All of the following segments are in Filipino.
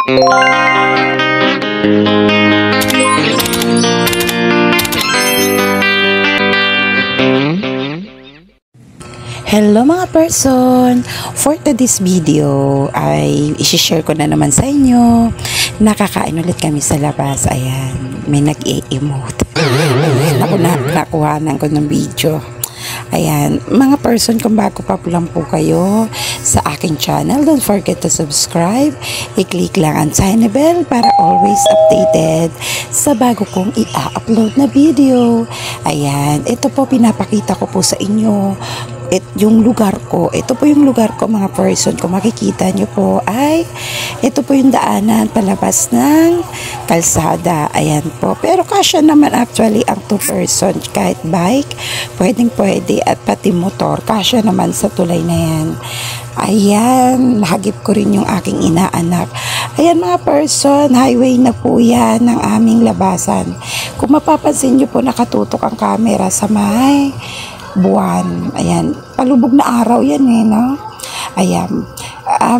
Hello mga person! For today's video ay isi-share ko na naman sa inyo. Nakakain ulit kami sa labas. Ayan, may nag-e-emote. Ako na nakuhanan ko ng video. Ayan, mga person, kung bago pa lang po kayo sa aking channel, don't forget to subscribe. I-click lang ang tiny bell para always updated sa bago kong i-upload na video. Ayan, ito po pinapakita ko po sa inyo yung lugar ko. Ito po yung lugar ko mga person. Kung makikita nyo po ay ito po yung daanan palabas ng kalsada. Ayan po. Pero kasya naman actually ang 2 person. Kahit bike, pwede at pati motor. Kasya naman sa tulay na yan. Ayan, nahagip ko rin yung aking inaanak. Ayan mga person, highway na po yan ng aming labasan. Kung mapapansin nyo po, nakatutok ang camera sa may buwan. Ayan, palubog na araw yan no? Ayan,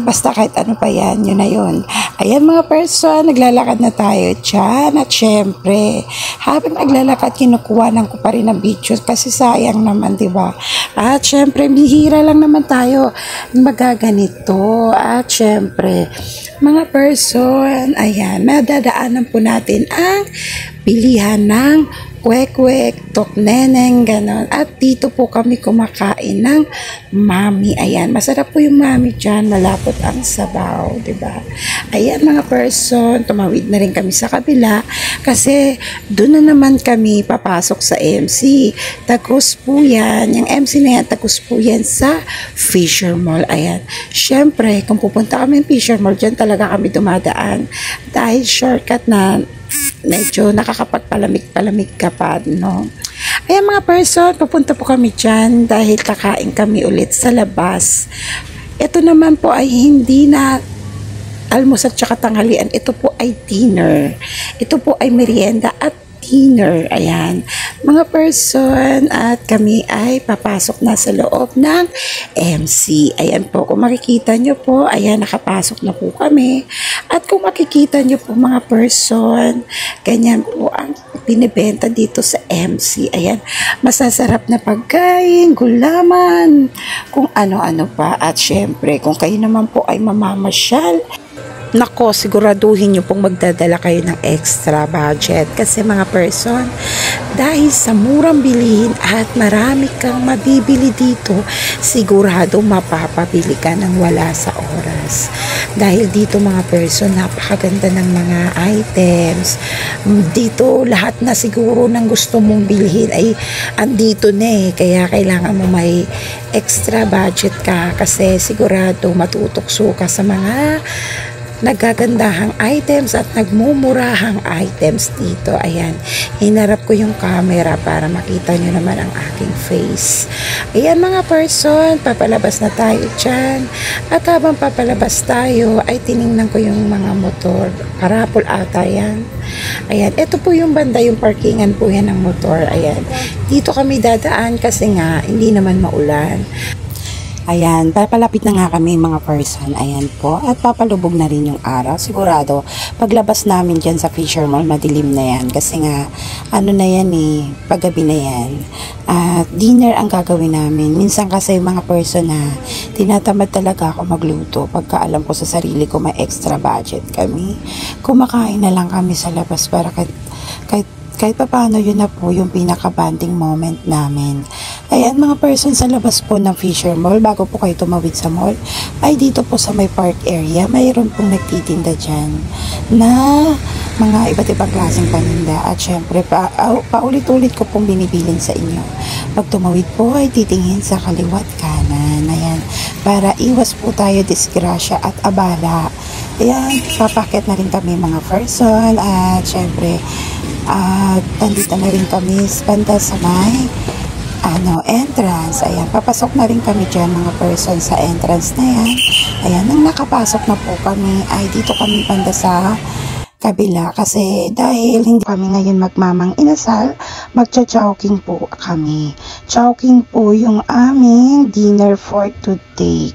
basta kahit ano pa yan, yun na yun. Ayan mga person, naglalakad na tayo dyan. At syempre, habang naglalakad, kinukuhanan ko pa rin ang videos kasi sayang naman, diba? At syempre, bihira lang naman tayo magaganito. At syempre, mga person, ayan, madadaanan po natin ang bilihan ng kwek-kwek, tokneneng, ganon. At dito po kami kumakain ng mami. Ayan, masarap po yung mami dyan. Malapot ang sabaw, diba? Ayan mga person, tumawid na rin kami sa kabila kasi doon na naman kami papasok sa MC. Tagos po yan. Yung MC na yan, tagos po yan sa Fisher Mall. Ayan. Syempre, kung pupunta kami ng Fisher Mall, dyan talaga kami dumadaan. Dahil shortcut na medyo nakakapagpalamig-palamig ka pa, no? Ayan mga person, pupunta po kami dyan dahil kakain kami ulit sa labas. Ito naman po ay hindi na almusal at tanghalian. Ito po ay dinner. Ito po ay merienda at dinner. Ayan, mga person, at kami ay papasok na sa loob ng MC. Ayan po, kung makikita nyo po, ayan, nakapasok na po kami. At kung makikita nyo po mga person, ganyan po ang binibenta dito sa MC. Ayan, masasarap na pagkain, gulaman, kung ano-ano pa. At syempre, kung kayo naman po ay mamamasyal, nako, siguraduhin nyo pong magdadala kayo ng extra budget kasi mga person, dahil sa murang bilihin at marami kang mabibili dito, sigurado mapapabili ka ng wala sa oras. Dahil dito mga person, napakaganda ng mga items. Dito lahat na siguro ng gusto mong bilhin ay andito na kaya kailangan mo may extra budget ka kasi sigurado matutokso ka sa mga nagagandahang items at nagmumurahang items dito. Ayan, hinarap ko yung camera para makita nyo naman ang aking face. Ayan mga person, papalabas na tayo dyan. At habang papalabas tayo, ay tiningnan ko yung mga motor. Parapol ata yan. Ayan, ito po yung banda, yung parkingan po yan ng motor. Ayan, dito kami dadaan kasi nga, hindi naman maulan. Ayan, papalapit na nga kami mga person. Ayan po. At papalubog na rin yung araw. Sigurado, paglabas namin dyan sa Fisher Mall, madilim na yan. Kasi nga, ano na yan paggabi na yan. At dinner ang gagawin namin. Minsan kasi mga person na tinatamad talaga ako magluto. Pagka alam ko sa sarili ko may extra budget kami, kumakain na lang kami sa labas para kahit pa paano, yun na po yung pinaka-bonding moment namin. Ayan mga person, sa labas po ng Fisher Mall, bago po kayo tumawid sa mall, ay dito po sa may park area, mayroon pong nagtitinda dyan na mga iba't ibang klaseng paninda. At syempre, paulit-ulit ko pong binibilin sa inyo. Pag tumawid po ay titingin sa kaliwat kanan. Ayan, para iwas po tayo disgrasya at abala. Ayan, papakit na rin kami mga person. At syempre, nandito na rin kami banda sa may entrance. Ayan, papasok na rin kami dyan mga person sa entrance na yan. Ayan, nang nakapasok na po kami, ay dito kami banda sa kabila kasi dahil hindi kami ngayon magmamang inasal, magcha-chowking po kami. Chowking po yung aming dinner for today.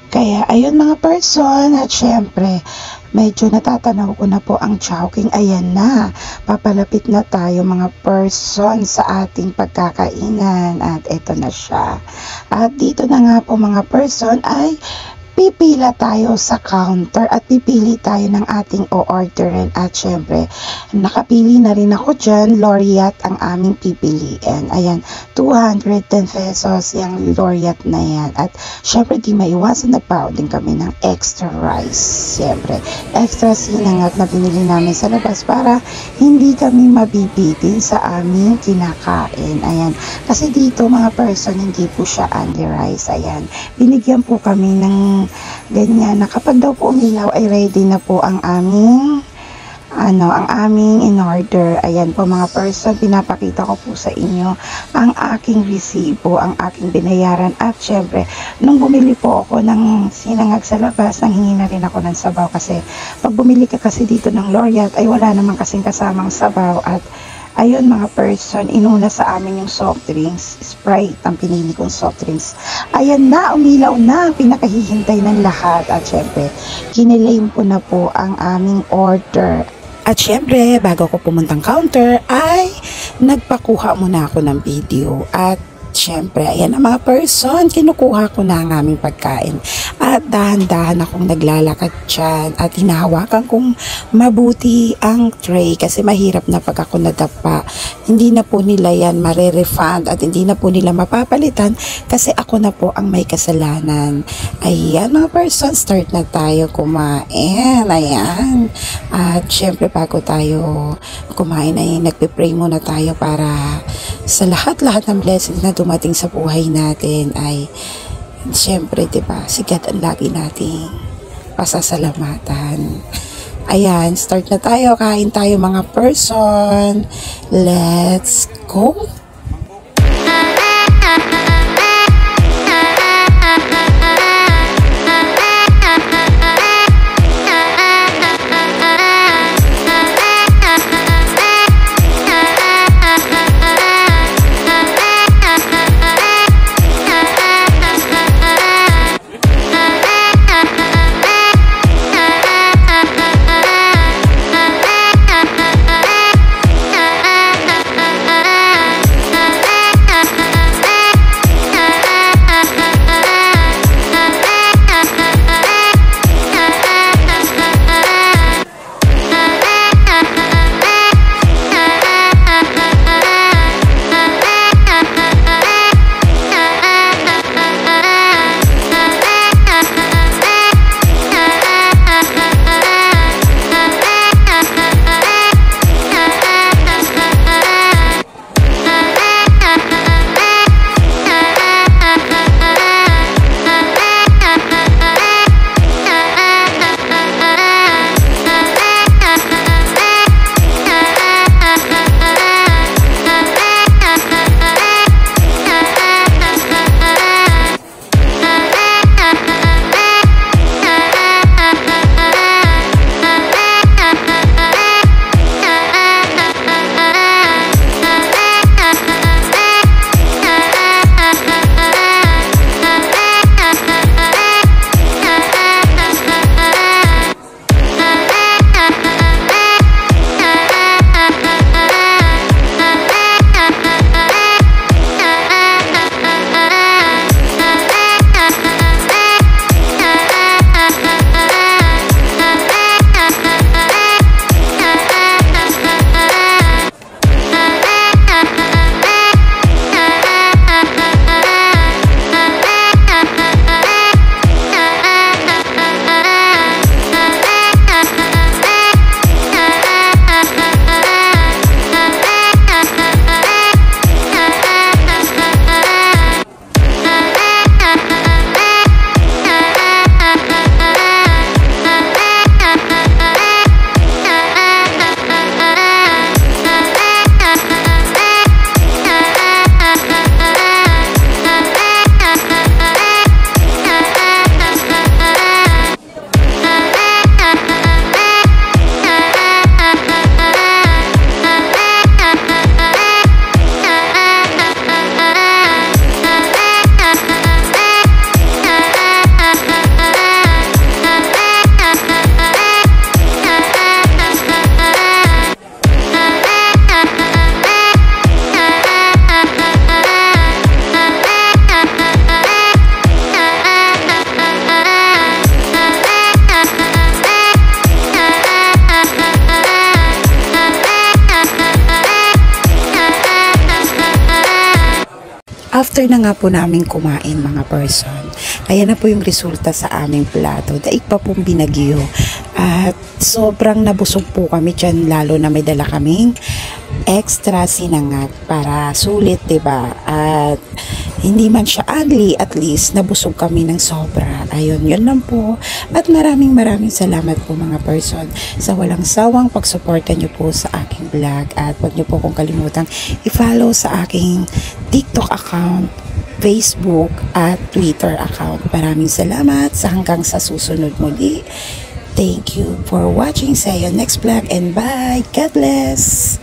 Kaya ayun mga person, at syempre medyo natatanaw ko na po ang Chowking. Ayan na, papalapit na tayo mga person sa ating pagkakainan at eto na siya. At dito na nga po mga person ay pipila tayo sa counter at pipili tayo ng ating o-orderin at syempre nakapili na rin ako dyan. Laureate ang aming pipiliin. Ayan, 210 pesos yung Laureate na yan at syempre di maiwasan nagpao din kami ng extra rice, syempre extra sinangag na binili namin sa labas para hindi kami mabibitin sa aming kinakain. Ayan, kasi dito mga person hindi po siya only rice. Ayan, binigyan po kami ng ganyan na kapag daw po umilaw ay ready na po ang aming in order. Ayan po mga person, pinapakita ko po sa inyo ang aking resibo, ang aking binayaran at syempre nung bumili po ako ng sinangag sa labas, nanghingi na rin ako ng sabaw kasi pag bumili ka kasi dito ng Laureate ay wala naman kasing kasamang sabaw at ayun mga person, inuna sa amin yung soft drinks, Sprite ang pinili kong soft drinks. Ayan na, umilaw na, pinakahihintay ng lahat at syempre kinelaim ko na po ang aming order. At syempre, bago ko pumuntang counter ay nagpakuha muna ako ng video at syempre, ayan ang mga person, kinukuha ko na ang aming pagkain at dahan-dahan akong naglalakad dyan at hinahawakan kong mabuti ang tray kasi mahirap na pag ako nadapa. Hindi na po nila yan mare-refund at hindi na po nila mapapalitan kasi ako na po ang may kasalanan. Ayan mga person, start na tayo kumain. Ayan. At syempre bago tayo kumain ay nagpipray muna tayo para sa lahat-lahat ng blessings na dumating sa buhay natin ay syempre diba, sigat ang lagi nating pasasalamatan. Ayan, start na tayo, kain tayo mga person. Let's go! after na nga po namin kumain mga person, ayan na po yung resulta sa aming plato. Daig pa pong binagyo. At sobrang nabusog po kami dyan, lalo na may dala kaming extra sinangag para sulit, diba? At hindi man siya ugly, at least nabusog kami ng sobra. Ayun, yun lang po. At maraming salamat po mga person sa walang sawang pagsuporta nyo po sa aking vlog. At huwag nyo po kong kalimutang i-follow sa aking TikTok account, Facebook at Twitter account. Maraming salamat sa hanggang sa susunod muli. Thank you for watching. See you next vlog and bye. God bless.